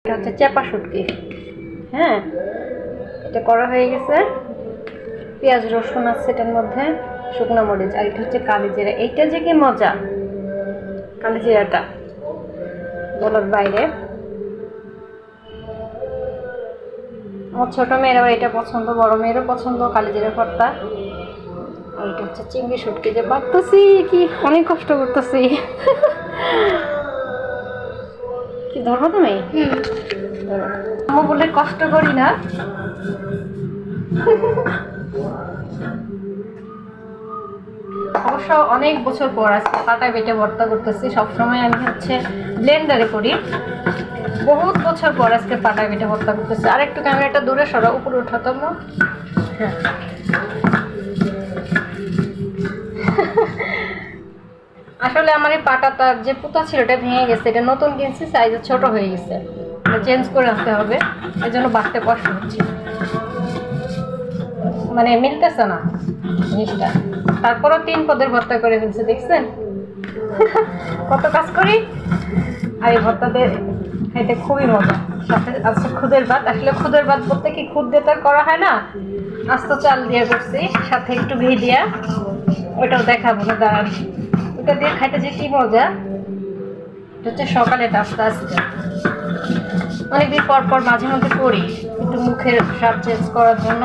এটা হচ্ছে চেপা শুটকি। হ্যাঁ, এটা করা হয়ে গেছে। পেঁয়াজ রসুন আছে এটার মধ্যে, শুকনো মরিচ, আর এটা হচ্ছে কালিজিরা। এইটা যে কি মজা, কালিজিরাটা বলার বাইরে। আমার ছোট মেয়ের আবার এটা পছন্দ, বড় মেয়েরও পছন্দ কালিজিরা ভর্তা। আর এটা হচ্ছে চিংড়ি শুটকি যে বাড়তেছি, কি অনেক কষ্ট করতেছি। কি ধরবো তুমি? ধরো বলে কষ্ট করি না। অবশ্য অনেক বছর পর আজকে পাটায় বেটে ভর্তা করতেছি। সবসময় আমি হচ্ছে ব্লেন্ডারে করি, বহুত বছর পর আজকে পাটায় বেটে ভর্তা করতেছি। আর একটু ক্যামেরাটা দূরে সরা, উপরে উঠাতাম না। হ্যাঁ, আসলে আমার এই পাটাটা যে পুতা ছিল এটা ভেঙে গেছে, এটা নতুন কিনছি, সাইজে ছোট হয়ে গেছে, এটা চেঞ্জ করে আনতে হবে। এই জন্য বাড়তে কষ্ট হচ্ছে, মানে মিলতেছে না জিনিসটা। তারপরও 3 পদের ভর্তা করে ফেলছে, দেখছেন কত কাজ করি। আর এই ভর্তাতে খাইতে খুবই মজা। সাথে আছে খুদের ভাত। আসলে খুদের ভাত বলতে কি, খুদ দিয়ে তার করা হয় না, আস্ত চাল দিয়ে করছি, সাথে একটু ঘি দিয়া। ওইটাও দেখাবো না, দাঁড়ান। ওটা দিয়ে খাইতে যে কি মজা। এটা হচ্ছে সকালে নাস্তা। আজকে অনেকদিন পর পর মাঝে মধ্যে করি, একটু মুখের স্বাদ চেঞ্জ করার জন্য।